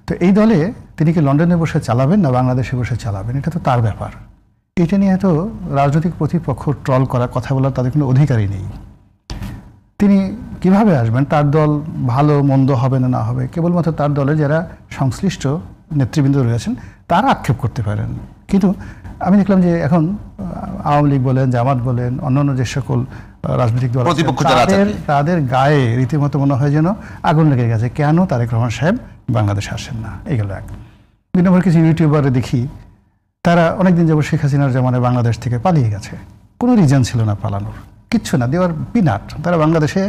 তো এই দলে তিনি কি লন্ডনে বসে চালাবেন না বাংলাদেশে বসে চালাবেন, এটা তো তার ব্যাপার। এটা নিয়ে তো রাজনৈতিক প্রতিপক্ষ ট্রল করা, কথা বলার তাদের কোনো অধিকারই নেই। তিনি কিভাবে আসবেন, তার দল ভালো মন্দ হবে না না হবে কেবলমাত্র তার দলে যারা সংশ্লিষ্ট নেতৃবৃন্দ রয়েছেন তারা আক্ষেপ করতে পারেন। কিন্তু আমি দেখলাম যে এখন আওয়ামী লীগ বলেন, জামাত বলেন, অন্যান্য যে সকল রাজনৈতিক দল তাদের গায়ে রীতিমতো মনে হয় যেন আগুন লেগে গেছে, কেন তারেক রহমান সাহেব বাংলাদেশে আসেন না। এগুলো এক। 2 নম্বর, কিছু ইউটিউবারে দেখি তারা অনেকদিন যাবত শেখ হাসিনার জামানায় বাংলাদেশ থেকে পালিয়ে গেছে, কোনো রিজন ছিল না পালানোর, কিচ্ছু না, দেওয়ার পিনাট। তারা বাংলাদেশে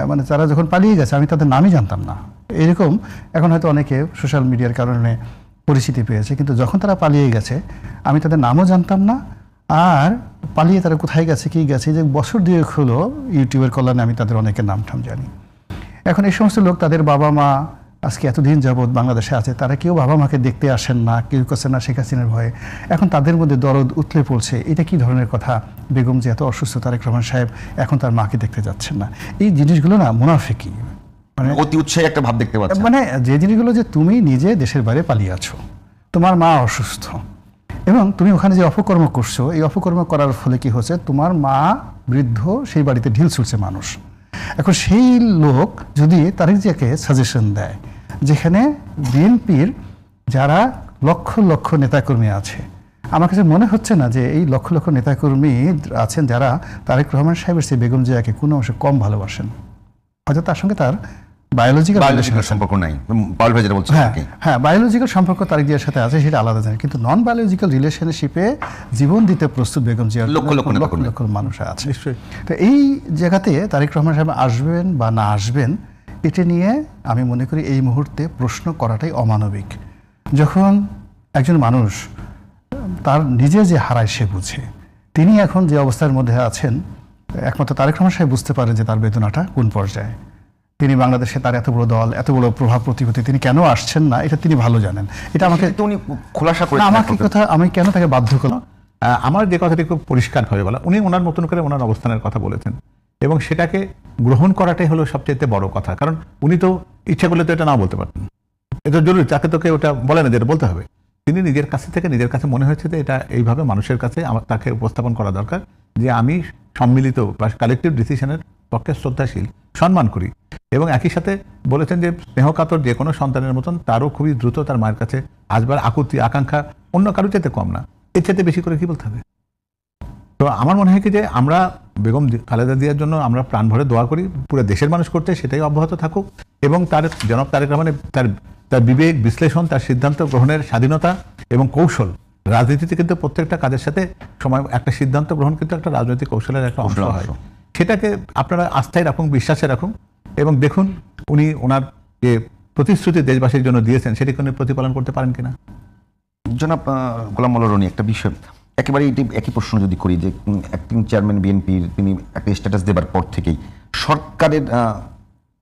মানে তারা যখন পালিয়ে গেছে আমি তাদের নামই জানতাম না। এরকম এখন হয়তো অনেকে সোশ্যাল মিডিয়ার কারণে পরিচিতি পেয়েছে, কিন্তু যখন তারা পালিয়ে গেছে আমি তাদের নামও জানতাম না। আর পালিয়ে তারা কোথায় গেছে, কি গেছে, যে বছর 2 হলো ইউটিউবের কল্যাণে আমি তাদের অনেকের নাম ঠাম জানি। এখন এই সমস্ত লোক তাদের বাবা মা আজকে এতদিন যাবৎ বাংলাদেশে আছে, তারা কেউ বাবা মাকে দেখতে আসেন না, কেউ করছেন না শেখ হাসিনার ভয়ে। এখন তাদের মধ্যে দরদ উতলে পড়ছে। এটা কি ধরনের কথা? বেগম যে এত অসুস্থ, তারেক রহমান সাহেব এখন তার মাকে দেখতে যাচ্ছেন না। এই জিনিসগুলো না মুনাফিকি, মানে অতি উৎসাহী একটা ভাব দেখতে পাচ্ছি। মানে যে জিনিসগুলো যে তুমি নিজে দেশের বাইরে পালিয়ে আছো, তোমার মা অসুস্থ এবং তুমি ওখানে যে অপকর্ম করছো, এই অপকর্ম করার ফলে কি হচ্ছে, তোমার মা বৃদ্ধ, সেই বাড়িতে ঢিল ছুটছে মানুষ। এখন সেই লোক যদি তারেক জিয়াকে সাজেশন দেয়, যেখানে বিএনপির যারা লক্ষ লক্ষ নেতাকর্মী আছে, আমার কাছে মনে হচ্ছে না যে এই লক্ষ লক্ষ নেতাকর্মী আছেন যারা তারেক রহমান সাহেবের সেই বেগম জিয়াকে কোনো অংশে কম ভালোবাসেন। হয়তো তার সঙ্গে তার বায়োলজিক্যাল সম্পর্ক নাই, হ্যাঁ বায়োলজিক্যাল সম্পর্ক তারেক জিয়ার সাথে আছে, সেটা আলাদা জানি, কিন্তু নন বায়োলজিক্যাল রিলেশনশিপে জীবন দিতে প্রস্তুত বেগম জিয়ার লক্ষ লক্ষ লক্ষ মানুষ আছে। তো এই জায়গাতে তারেক রহমান সাহেব আসবেন বা না আসবেন, এটা নিয়ে আমি মনে করি এই মুহূর্তে প্রশ্ন করাটাই অমানবিক। যখন একজন মানুষ তার নিজে যে হারায় সে বুঝে, তিনি এখন যে অবস্থার মধ্যে আছেন, একমাত্র তারেক রহমান সাহেব বুঝতে পারেন যে তার বেদনাটা কোন পর্যায়ে। তিনি বাংলাদেশে তার এত বড় দল, এত বড় প্রভাব প্রতিপত্তি, তিনি কেন আসছেন না এটা তিনি ভালো জানেন। এটা আমাকে খোলাসা করে আমাকে কথা, আমি কেন তাকে বাধ্য করলাম, আমার যে কথাটি খুব পরিষ্কারভাবে বলা, উনি ওনার মতন করে ওনার অবস্থানের কথা বলেছেন এবং সেটাকে গ্রহণ করাটাই হলো সবচেয়ে বড় কথা। কারণ উনি তো ইচ্ছা করলে তো এটা না বলতে পারতেন, এটা জরুরি, তাকে তোকে ওটা বলে না যেটা বলতে হবে। তিনি নিজের কাছে থেকে নিজের কাছে মনে হয়েছে যে এটা এইভাবে মানুষের কাছে তাকে উপস্থাপন করা দরকার যে আমি সম্মিলিত বা কালেকটিভ ডিসিশনের পক্ষে শ্রদ্ধাশীল, সম্মান করি। এবং একই সাথে বলেছেন যে স্নেহকাতর যে কোনো সন্তানের মতন তারও খুবই দ্রুত তার মায়ের কাছে আসবার আকুতি আকাঙ্ক্ষা অন্য কারোর চাইতে কম না, এর চাইতে বেশি করে কি বলতে হবে। তো আমার মনে হয় কি যে আমরা বেগম খালেদা জিয়ার জন্য আমরা প্রাণ ভরে দোয়া করি, পুরো দেশের মানুষ করতে, সেটাই অব্যাহত থাকুক। এবং তার জনাব তারেক রহমানের তার বিবেক বিশ্লেষণ, তার সিদ্ধান্ত গ্রহণের স্বাধীনতা এবং কৌশল, রাজনীতিতে কিন্তু প্রত্যেকটা কাজের সাথে সময় একটা সিদ্ধান্ত গ্রহণ কিন্তু একটা রাজনৈতিক কৌশলের একটা অংশ হয়। সেটাকে আপনারা আস্থায় রাখুন, বিশ্বাসে রাখুন এবং দেখুন উনি ওনার যে প্রতিশ্রুতি দেশবাসীর জন্য দিয়েছেন সেটিকে উনি প্রতিপালন করতে পারেন কিনা। জনাব গোলাম মোল্লা রনি, একটা বিষয় একেবারে একই প্রশ্ন যদি করি যে অ্যাক্টিং চেয়ারম্যান বিএনপির তিনি একটা স্ট্যাটাস দেবার পর থেকেই সরকারের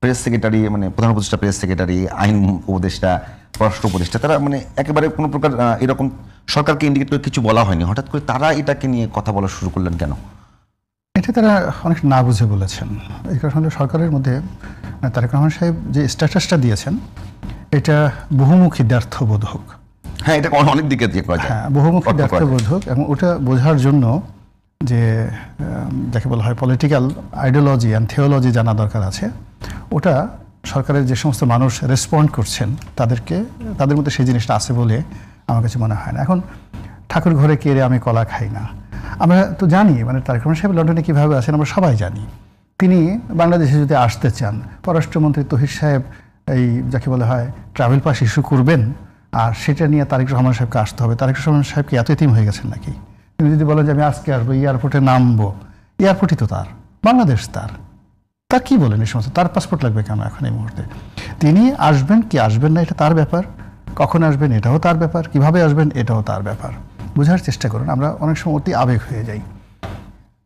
প্রেস সেক্রেটারি, মানে প্রধান উপদেষ্টা, প্রেস সেক্রেটারি, আইন উপদেষ্টা, পররাষ্ট্র উপদেষ্টা, তারা মানে একেবারে কোনো প্রকার এরকম সরকারকে ইন্ডিকেট করে কিছু বলা হয়নি, হঠাৎ করে তারা এটাকে নিয়ে কথা বলা শুরু করলেন কেন? এটা তারা অনেক না বুঝে বলেছেন। এই কারণে সরকারের মধ্যে তারেক রহমান সাহেব যে স্ট্যাটাসটা দিয়েছেন এটা বহুমুখী দ্ব্যর্থবোধক। হ্যাঁ, এটা অনেক দিকে দিয়ে করা যায়। হ্যাঁ, বহুমুখী দ্ব্যর্থবোধক, এবং ওটা বোঝার জন্য যে যাকে বলা হয় পলিটিক্যাল আইডিওলজি অ্যান্ড থিওলজি জানা দরকার আছে। ওটা সরকারের যে সমস্ত মানুষ রেসপন্ড করছেন তাদের মধ্যে সেই জিনিসটা আছে বলে আমার কাছে মনে হয় না। এখন ঠাকুর ঘরে কেড়ে আমি কলা খাই না, আমরা তো জানি মানে তারেক রহমান সাহেব লন্ডনে কীভাবে আছেন আমরা সবাই জানি। তিনি বাংলাদেশে যদি আসতে চান, পররাষ্ট্রমন্ত্রী তহিদ সাহেব এই যাকে বলা হয় ট্রাভেল পাস ইস্যু করবেন, আর সেটা নিয়ে তারেক রহমান সাহেবকে আসতে হবে। তারেক রহমান সাহেব কি এত এতিম হয়ে গেছেন নাকি? তিনি যদি বলেন যে আমি আজকে আসবো, এয়ারপোর্টে নামবো, এয়ারপোর্টই তো তার, বাংলাদেশ তার কি বলেন এই সমস্ত? তার পাসপোর্ট লাগবে কেন এখন এই মুহূর্তে? তিনি আসবেন কি আসবেন না এটা তার ব্যাপার, কখন আসবেন এটাও তার ব্যাপার, কিভাবে আসবেন এটাও তার ব্যাপার। বোঝার চেষ্টা করুন, আমরা অনেক সময় অতি আবেগ হয়ে যাই।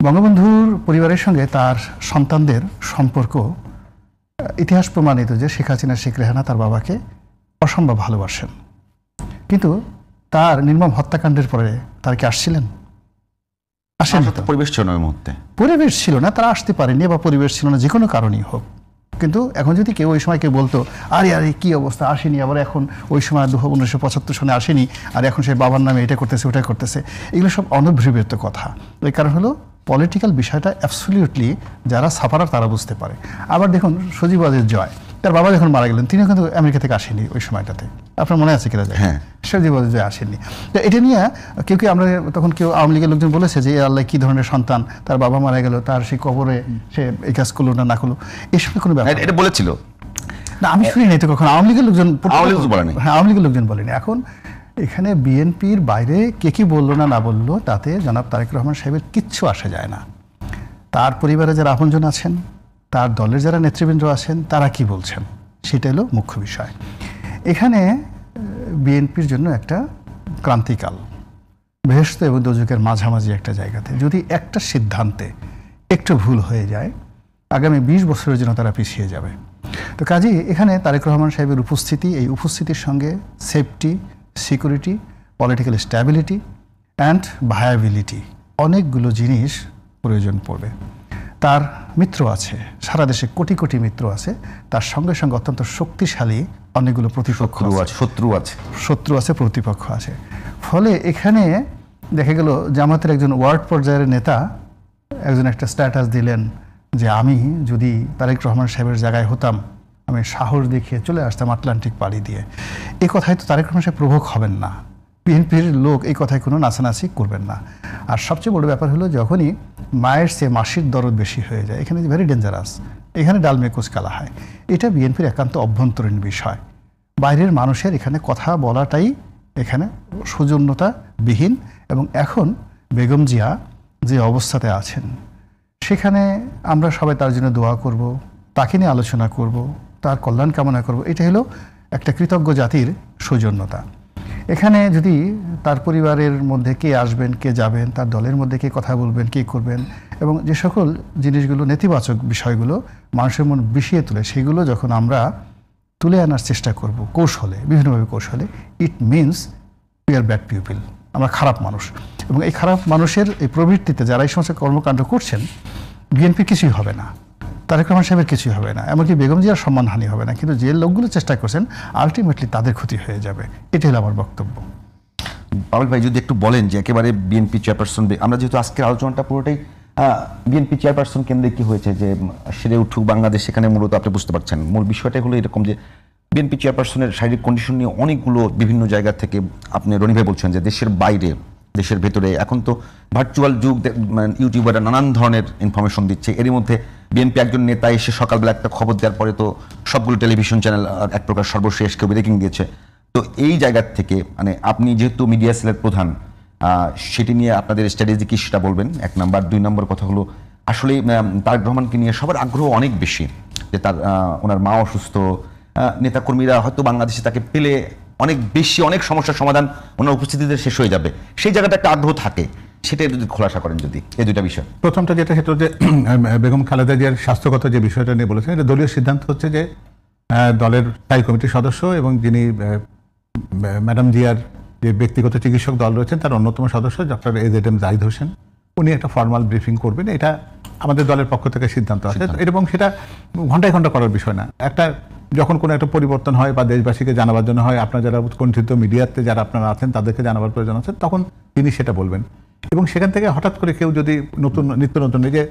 বঙ্গবন্ধুর পরিবারের সঙ্গে তার সন্তানদের সম্পর্ক, ইতিহাস প্রমাণিত যে শেখ হাসিনা, শেখ রেহানা তার বাবাকে অসম্ভব ভালোবাসেন, কিন্তু তার নির্মম হত্যাকাণ্ডের পরে তারা কি আসছিলেন? আসেন, পরিবেশ ছিল না ওই মুহূর্তে, পরিবেশ ছিল না, তারা আসতে পারেনি বা পরিবেশ ছিল না, যে কোনো কারণেই হোক। কিন্তু এখন যদি কেউ ওই সময় কেউ বলতো আরে আরে কী অবস্থা আসেনি, আবার এখন ওই সময় 1975 সনে আসেনি, আর এখন সে বাবার নামে এটা করতেছে ওটা করতেছে, এগুলো সব অনভিপ্রেত কথা। এই কারণ হলো পলিটিক্যাল বিষয়টা অ্যাবসলিউটলি যারা সাফারার তারা বুঝতে পারে। আবার দেখুন সজীব ওয়াজেদ জয়, তার বাবা যখন মারা গেলেন তিনিও কিন্তু আমেরিকা থেকে আসেনি ওই সময়টাতে, আপনার মনে আছে কিনা যায়? হ্যাঁ, সজীব ওয়াজেদ জয় আসেননি। তো এটা নিয়ে কেউ আমরা তখন কেউ আওয়ামী লীগের লোকজন বলেছে যে আল্লাহ কী ধরনের সন্তান, তার বাবা মারা গেল, তার সেই কবরে সে এই কাজ করলো না করলো, এসব কোনো ব্যাপার এটা বলেছিল না। আমি শুনি নাই তো কখনো আওয়ামী লীগের লোকজন বলেনি। হ্যাঁ, আওয়ামী লীগের লোকজন বলেনি। এখন এখানে বিএনপির বাইরে কে কি বললো না বললো তাতে জনাব তারেক রহমান সাহেবের কিচ্ছু আসে যায় না। তার পরিবারে যারা আপনজন আছেন, তার দলের যারা নেতৃবৃন্দ আছেন, তারা কি বলছেন সেটা হলো মুখ্য বিষয়। এখানে বিএনপির জন্য একটা ক্রান্তিকাল, বেহেশত এবং দোজখের মাঝামাঝি একটা জায়গাতে যদি একটা সিদ্ধান্তে একটু ভুল হয়ে যায় আগামী 20 বছরের জন্য তারা পিছিয়ে যাবে। তো কাজেই এখানে তারেক রহমান সাহেবের উপস্থিতি, এই উপস্থিতির সঙ্গে safety, security, political stability and viability অনেকগুলো জিনিস প্রয়োজন পড়বে। তার মিত্র আছে, সারা দেশে কোটি কোটি মিত্র আছে, তার সঙ্গে সঙ্গে অত্যন্ত শক্তিশালী অনেকগুলো প্রতিপক্ষ আছে, শত্রু আছে, প্রতিপক্ষ আছে। ফলে এখানে দেখা গেল জামাতের একজন ওয়ার্ড পর্যায়ের নেতা একজন একটা স্ট্যাটাস দিলেন যে আমি যদি তারেক রহমান সাহেবের জায়গায় হতাম আমি সাহস দেখিয়ে চলে আসতাম আটলান্টিক পাড়ি দিয়ে। এই কথায় তো তারেক রহমান সাহেব প্রভোগ হবেন না, বিএনপির লোক এই কথায় কোনো নাচানাচি করবেন না। আর সবচেয়ে বড় ব্যাপার হলো যখনই মায়ের চেয়ে মাসির দরদ বেশি হয়ে যায়, এখানে ভেরি ডেঞ্জারাস, এখানে ডালমে কুচকালা হয়। এটা বিএনপির একান্ত অভ্যন্তরীণ বিষয়, বাইরের মানুষের এখানে কথা বলাটাই এখানে সৌজন্যতাবিহীন। এবং এখন বেগম জিয়া যে অবস্থাতে আছেন সেখানে আমরা সবাই তার জন্য দোয়া করব, তাকে নিয়ে আলোচনা করব, তার কল্যাণ কামনা করব। এটা হলো একটা কৃতজ্ঞ জাতির সৌজন্যতা। এখানে যদি তার পরিবারের মধ্যে কে আসবেন, কে যাবেন, তার দলের মধ্যে কে কথা বলবেন, কে করবেন, এবং যে সকল জিনিসগুলো নেতিবাচক বিষয়গুলো মানুষের মন বিষিয়ে তোলে সেগুলো যখন আমরা তুলে আনার চেষ্টা করব কৌশলে, বিভিন্নভাবে কৌশলে, it means we are bad people, আমরা খারাপ মানুষ। এবং এই খারাপ মানুষের এই প্রবৃত্তিতে যারা এই সমস্ত কর্মকাণ্ড করছেন বিএনপির কিছুই হবে না, তারেক রহমান সাহেবের কিছুই হবে না, এমনকি বেগম জিয়ার সম্মানহানি হবে না, কিন্তু যে লোকগুলো চেষ্টা করছেন আলটিমেটলি তাদের ক্ষতি হয়ে যাবে। এটি হলো আমার বক্তব্য। পাবেল ভাই যদি একটু বলেন যে একেবারে বিএনপি চেয়ারপারসন, আমরা যেহেতু আজকের আলোচনাটা পুরোটাই বিএনপি চেয়ারপারসন কেন্দ্রে কি হয়েছে যে সেরে উঠুক বাংলাদেশ, সেখানে মূলত আপনি বুঝতে পারছেন মূল বিষয়টা হলো এরকম যে বিএনপি চেয়ারপারসনের শারীরিক কন্ডিশন নিয়ে অনেকগুলো বিভিন্ন জায়গা থেকে আপনি রনি ভাই বলছেন যে দেশের বাইরে দেশের ভেতরে এখন তো ভার্চুয়াল যুগ, ইউটিউবাররা নানান ধরনের ইনফরমেশন দিচ্ছে। এরই মধ্যে বিএনপি একজন নেতা এসে সকালবেলা একটা খবর দেওয়ার পরে তো সবগুলো টেলিভিশন চ্যানেল এক প্রকার সর্বশেষ কেউ ব্রেকিং দিয়েছে। তো এই জায়গার থেকে মানে আপনি যেহেতু মিডিয়া সেলের প্রধান, সেটি নিয়ে আপনাদের স্ট্র্যাটেজি কি সেটা বলবেন, 1 নাম্বার। 2 নম্বর কথা হলো আসলে তারেক রহমানকে নিয়ে সবার আগ্রহ অনেক বেশি যে তার ওনার মা অসুস্থ, নেতাকর্মীরা হয়তো বাংলাদেশে তাকে পেলে অনেক বেশি অনেক সমস্যার সমাধান ওনার উপস্থিতিতে শেষ হয়ে যাবে, সেই জায়গাটা একটা আগ্রহ থাকে, সেটা যদি খোলাসা করেন যদি এই দুইটা বিষয়। প্রথমটা যেটা সেটা যে বেগম খালেদা জিয়ার স্বাস্থ্যগত যে বিষয়টা নিয়ে বলেছেন, এটা দলীয় সিদ্ধান্ত হচ্ছে যে দলের স্থায়ী কমিটির সদস্য এবং যিনি ম্যাডাম জিয়ার যে ব্যক্তিগত চিকিৎসক দল রয়েছেন তার অন্যতম সদস্য ডক্টর AZM জাহিদ হোসেন, উনি একটা ফর্মাল ব্রিফিং করবেন। এটা আমাদের দলের পক্ষ থেকে সিদ্ধান্ত আছে এবং সেটা ঘন্টায় ঘন্টা করার বিষয় না। একটা যখন কোনো একটা পরিবর্তন হয় বা দেশবাসীকে জানাবার জন্য হয়, আপনার যারা উৎকণ্ঠিত মিডিয়াতে যারা আপনারা আছেন তাদেরকে জানাবার প্রয়োজন আছে, তখন তিনি সেটা বলবেন। এবং সেখান থেকে হঠাৎ করে কেউ যদি নিত্য নতুন যে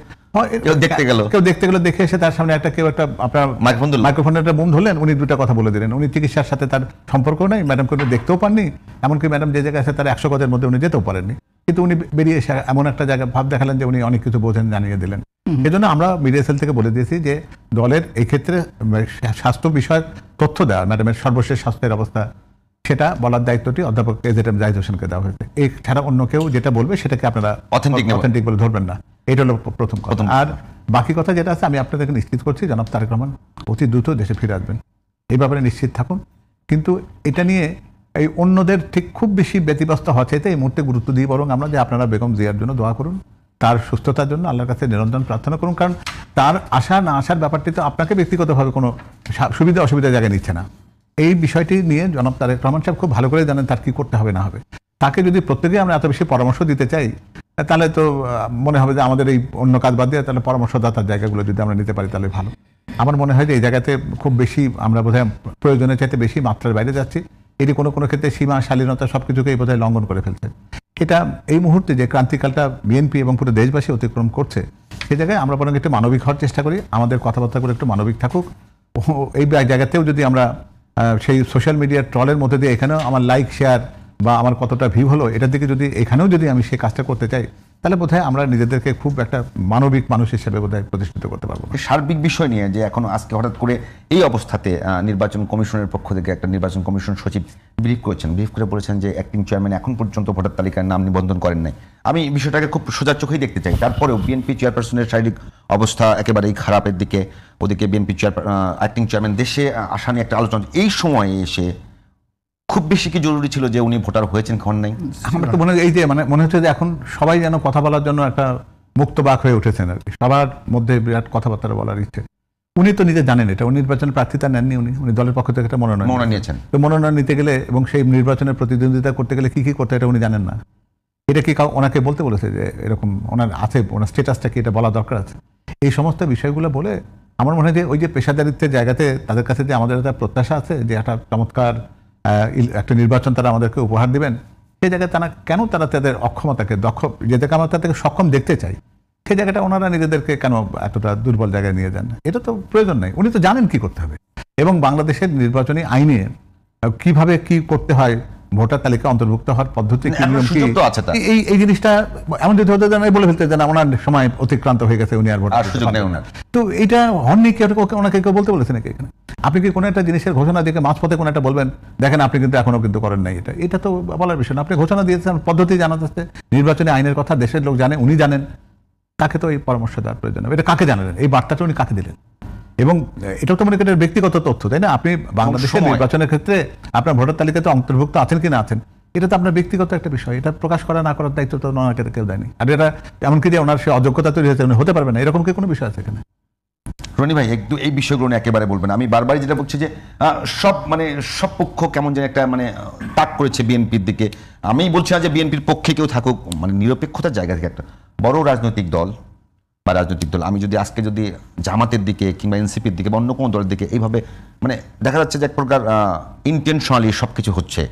কেউ দেখতে গেল, দেখে এসে তার সামনে কেউ একটা আপনার মাইক্রোফোনের একটা বুম ধরলেন, উনি 2টা কথা বলে দিলেন। উনি চিকিৎসার সাথে তার সম্পর্ক নেই, ম্যাডামকে উনি দেখতেও পাননি, এমনকি ম্যাডাম যে জায়গায় আছে তার 100 গজের মধ্যে উনি যেতেও পারেননি, কিন্তু উনি বেরিয়ে এসে এমন একটা জায়গায় ভাব দেখালেন যে উনি অনেক কিছু বোঝেন, জানিয়ে দিলেন। এজন্য আমরা মিডিয়া সেল থেকে বলে দিয়েছি যে দলের এই ক্ষেত্রে স্বাস্থ্য বিষয়ক তথ্য দেওয়া, ম্যাডামের সর্বশেষ স্বাস্থ্যের অবস্থা সেটা বলার দায়িত্বটি অধ্যাপক AZM জাহিদ হোসেনকে দেওয়া হয়েছে। এই ছাড়া অন্য কেউ যেটা বলবে সেটাকে আপনারা অথেন্টিক বলে ধরবেন না, এটা হলো প্রথম কথা। আর বাকি কথা যেটা আছে আমি আপনাদেরকে নিশ্চিত করছি জনাব তারেক রহমান অতি দ্রুত দেশে ফিরে আসবেন, এই ব্যাপারে নিশ্চিত থাকুন। কিন্তু এটা নিয়ে এই অন্যদের ঠিক খুব বেশি ব্যতিব্যস্ত হওয়া চাইতে এই মুহূর্তে গুরুত্ব দিয়ে বরং আমরা যে আপনারা বেগম জিয়ার জন্য দোয়া করুন, তার সুস্থতার জন্য আল্লাহর কাছে নিরন্তর প্রার্থনা করুন, কারণ তার আসা না আসার ব্যাপারটি তো আপনাকে ব্যক্তিগতভাবে কোনো সুবিধা অসুবিধা জায়গায় নিচ্ছে না। এই বিষয়টি নিয়ে জনাব তারেক রহমান সাহেব খুব ভালো করে জানেন তার কি করতে হবে না হবে। তাকে যদি প্রত্যেকে আমরা এত বেশি পরামর্শ দিতে চাই তাহলে তো মনে হবে যে আমাদের এই অন্য কাজ বাদ দিয়ে তাহলে পরামর্শদাতার জায়গাগুলো যদি আমরা নিতে পারি তাহলে ভালো। আমার মনে হয় যে এই জায়গাতে খুব বেশি আমরা বোধহয় প্রয়োজনের চাইতে বেশি মাত্রার বাইরে যাচ্ছি। এটি কোনো কোনো ক্ষেত্রে সীমা শালীনতা সবকিছুকেই বোধহয় লঙ্ঘন করে ফেলছে। এটা এই মুহূর্তে যে ক্রান্তিকালটা বিএনপি এবং পুরো দেশবাসী অতিক্রম করছে, সে জায়গায় আমরা বরং একটু মানবিক হওয়ার চেষ্টা করি, আমাদের কথাবার্তাগুলো একটু মানবিক থাকুক। এই জায়গাতেও যদি আমরা সেই সোশ্যাল মিডিয়ার ট্রলের মধ্যে দিয়ে এখানেও আমার লাইক শেয়ার বা আমার কতটা ভিউ হলো এটার দিকে যদি এখানেও যদি আমি সেই কাজটা করতে চাই, তাহলে বোধহয় আমরা নিজেদেরকে খুব একটা মানবিক মানুষ হিসেবে বোধহয় প্রতিষ্ঠিত করতে পারবো। সার্বিক বিষয় নিয়ে যে এখন আজকে হঠাৎ করে এই অবস্থাতে নির্বাচন কমিশনের পক্ষ থেকে একটা নির্বাচন কমিশন সচিব ব্রিফ করে বলেছেন যে অ্যাক্টিং চেয়ারম্যান এখন পর্যন্ত ভোটার তালিকায় নাম নিবন্ধন করেন নাই। আমি বিষয়টাকে খুব সোজা চোখেই দেখতে চাই। তারপরেও বিএনপি চেয়ারপারসনের শারীরিক অবস্থা একেবারেই খারাপের দিকে, ওদিকে বিএনপি অ্যাক্টিং চেয়ারম্যান দেশে আসা নিয়ে একটা আলোচনা, এই সময়ে এসে খুব বেশি কি জরুরি ছিল যে উনি ভোটার হয়েছেন খন নাই? আমার তো মনে হয় এই যে মনে হচ্ছে যে এখন সবাই যেন কথা বলার জন্য একটা মুক্ত বাক হয়ে উঠেছেন আর কি, সবার মধ্যে বিরাট কথাবার্তা বলার ইচ্ছে। উনি তো নিজে জানেন এটা, উনি নির্বাচনের প্রার্থিতা নেননি, উনি দলের পক্ষ থেকে একটা মনোনয়ন নিয়েছেন। তো মনোনয়ন নিতে গেলে এবং সেই নির্বাচনের প্রতিদ্বন্দ্বিতা করতে গেলে কি কি করতে এটা উনি জানেন না। এটা কি ওনাকে বলতে বলেছে যে এরকম ওনার আছে, ওনার স্ট্যাটাসটা কি এটা বলা দরকার আছে? এই সমস্ত বিষয়গুলো বলে আমার মনে হয় যে ওই যে পেশাদারিত্বের জায়গাতে তাদের কাছে যে আমাদের একটা প্রত্যাশা আছে যে একটা চমৎকার একটা নির্বাচন তারা আমাদেরকে উপহার দিবেন, সেই জায়গায় তারা তাদের অক্ষমতাকে যেটাকে আমরা তাদেরকে সক্ষম দেখতে চাই, সেই জায়গাটা ওনারা নিজেদেরকে কেন এতটা দুর্বল জায়গায় নিয়ে যান? এটা তো প্রয়োজন নাই। উনি তো জানেন কি করতে হবে এবং বাংলাদেশের নির্বাচনী আইনে কিভাবে কি করতে হয়, ভোটার তালিকা অন্তর্ভুক্ত হওয়ার পদ্ধতি কি, নিয়ম কি, এই জিনিসটা এমন যদি হতে দেন বলে ফেলতে দেন ওনার সময় অতিক্রান্ত হয়ে গেছে, উনি আর ভোট তো এটা হননি কি? ওনাকে কেউ বলতে বলেছে নাকি? এখানে আপনি কি কোনো একটা জিনিসের ঘোষণা দিয়ে মাঝপথে কোনো একটা বলবেন দেখেন আপনি কিন্তু এখনো কিন্তু করেন নাই, এটা তো বলার বিষয় না। আপনি ঘোষণা দিয়েছেন, পদ্ধতি জানা যাচ্ছে, নির্বাচনী আইনের কথা দেশের লোক জানে, উনি জানেন, তাকে তো এই পরামর্শ দেওয়ার প্রয়োজন হবে। এটা কাকে জানালেন? এই বার্তাটা উনি কাকে দিলেন? এবং এটাও তো মনে করেন ব্যক্তিগত তথ্য, তাই না? আপনি বাংলাদেশের নির্বাচনের ক্ষেত্রে আপনার ভোটার তালিকাতে অন্তর্ভুক্ত আছেন কি না আছেন, এটা তো আপনার ব্যক্তিগত একটা বিষয়। এটা প্রকাশ করা না করার দায়িত্ব তো ওনাকে কেউ দেয়নি। আর এটা এমনকি যে ওনার সে অযোগ্যতা তৈরি হয়েছে, উনি হতে পারবেন না, এরকম কি কোনো বিষয় আছে এখানে? রনি ভাই একটু এই বিষয়গুলো একেবারে বলবেন। আমি বারবারই যেটা বলছি যে সব পক্ষ কেমন যেন একটা তাক করেছে বিএনপির দিকে। আমি বলছি না যে বিএনপির পক্ষে কেউ থাকুক, নিরপেক্ষতার জায়গা থেকে একটা বড় রাজনৈতিক দল আমি যদি আজকে জামাতের দিকে কিংবা এনসিপির দিকে বা অন্য কোনো দলের দিকে এইভাবে দেখা যাচ্ছে যে এক প্রকার ইন্টেনশনালি সবকিছু হচ্ছে,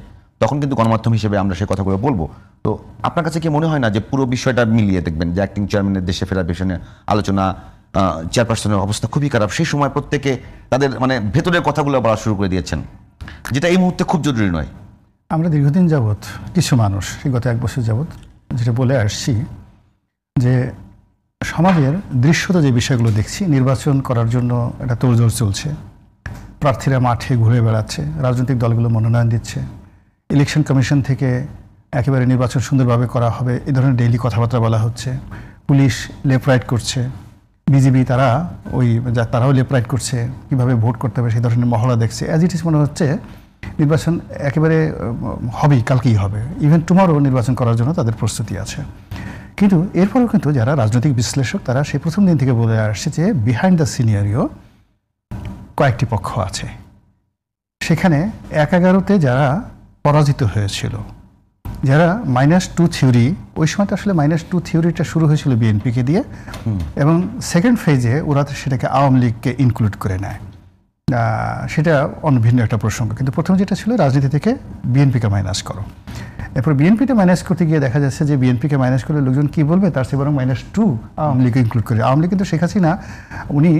তখন কিন্তু গণমাধ্যম হিসেবে আমরা সেই কথাগুলো বলবো। তো আপনার কাছে কি মনে হয় না যে পুরো বিষয়টা মিলিয়ে দেখবেন যে অ্যাক্টিং চেয়ারম্যানের দেশে ফেরার বিষয়ে আলোচনা, চেয়ারপারসনের অবস্থা খুবই খারাপ, সেই সময় প্রত্যেকে তাদের ভেতরের কথাগুলো বলা শুরু করে দিয়েছেন, যেটা এই মুহূর্তে খুব জরুরি নয়? আমরা দীর্ঘদিন যাবৎ কিছু মানুষ গত 1 বছর যাবৎ যেটা বলে আসছি যে সমাজের দৃশ্যত যে বিষয়গুলো দেখছি, নির্বাচন করার জন্য একটা তোড়জোড় চলছে, প্রার্থীরা মাঠে ঘুরে বেড়াচ্ছে, রাজনৈতিক দলগুলো মনোনয়ন দিচ্ছে, ইলেকশন কমিশন থেকে একেবারে নির্বাচন সুন্দরভাবে করা হবে এই ধরনের ডেইলি কথাবার্তা বলা হচ্ছে, পুলিশ লেফট রাইট করছে, বিজিবি তারাও লেফট রাইট করছে, কীভাবে ভোট করতে হবে সেই ধরনের মহড়া দেখছে। অ্যাজ ইট ইজ মনে হচ্ছে নির্বাচন একেবারে হবেই, কালকেই হবে, ইভেন টুমরো নির্বাচন করার জন্য তাদের প্রস্তুতি আছে। কিন্তু এরপরেও কিন্তু যারা রাজনৈতিক বিশ্লেষক তারা সেই প্রথম দিন থেকে বলে আসছে যে বিহাইন্ড দ্য সিনিয়রিও কয়েকটি পক্ষ আছে। সেখানে 1-11-তে যারা পরাজিত হয়েছিল, যারা -2 থিওরি, ওই সময় তো আসলে -2 থিওরিটা শুরু হয়েছিল বিএনপিকে দিয়ে, এবং সেকেন্ড ফেজে ওরা সেটাকে আওয়ামী লীগকে ইনক্লুড করে নেয়, সেটা অন্য ভিন্ন একটা প্রসঙ্গ। কিন্তু প্রথম যেটা ছিল রাজনীতি থেকে বিএনপিকে মাইনাস করো, এরপর বিএনপিটা মাইনাস করতে গিয়ে দেখা যাচ্ছে যে বিএনপিকে মাইনাস করলে লোকজন কী বলবে, তার চেয়ে বরং -2 আওয়ামী লীগকে ইনক্লুড করে। আওয়ামী লীগ কিন্তু শেখ হাসিনা উনি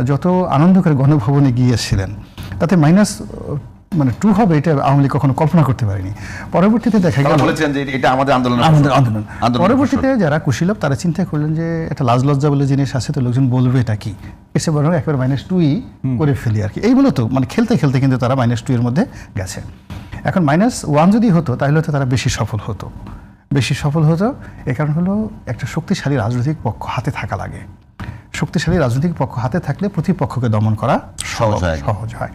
যত আনন্দ করে গণভবনে গিয়েছিলেন তাতে -2 হবে এটা আওয়ামী লীগ কখনো কল্পনা করতে পারেনি। পরবর্তীতে দেখা গেল আন্দোলন, পরবর্তীতে যারা কুশীলব তারা চিন্তা করলেন যে একটা লাজ লজ্জা বলে জিনিস আছে, তো লোকজন বলবে এটা কি, এসে বরং একবার -2ই করে ফেলি আর কি। এই মূলত খেলতে খেলতে কিন্তু তারা -2 এর মধ্যে গেছে। এখন -1 যদি হতো তাহলে হয়তো তারা বেশি সফল হতো। এ কারণ হলো একটা শক্তিশালী রাজনৈতিক পক্ষ হাতে থাকা লাগে। শক্তিশালী রাজনৈতিক পক্ষ হাতে থাকলে প্রতিপক্ষকে দমন করা সহজ হয়।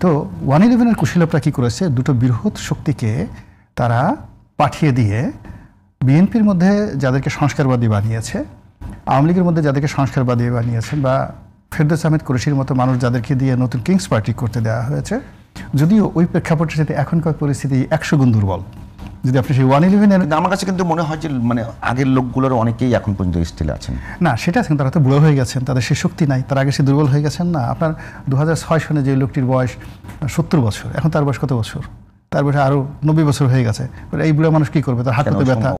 তো 111-এর কুশীলবরা কি করেছে, দুটো বৃহৎ শক্তিকে তারা পাঠিয়ে দিয়ে বিএনপির মধ্যে যাদেরকে সংস্কারবাদী বানিয়েছে, আওয়ামী লীগের মধ্যে যাদেরকে সংস্কারবাদী বানিয়েছেন, বা ফেরদৌস আহমেদ কুরেশির মতো মানুষ যাদেরকে দিয়ে নতুন কিংস পার্টি করতে দেওয়া হয়েছে, যদিও ওই প্রেক্ষাপটের সাথে এখনকার পরিস্থিতি 100 গুণ দুর্বল, যদি আপনি সেই 111-এর কিন্তু আমার কাছে কিন্তু মনে হয় যে মানে আগের লোকগুলোর অনেকেই এখন পর্যন্ত স্টিল আছেন। না, সেটা আছেন, তারা তো বুড়ো হয়ে গেছেন, তাদের সে শক্তি নাই, তার আগে সে দুর্বল হয়ে গেছেন না। আপনার 2006 সনে যে লোকটির বয়স 70 বছর, এখন তার বয়স কত বছর? তার বয়স আরও 90 বছর হয়ে গেছে। এই বুড়ো মানুষ কী করবে? তার হাত কেন পাতে ব্যথা।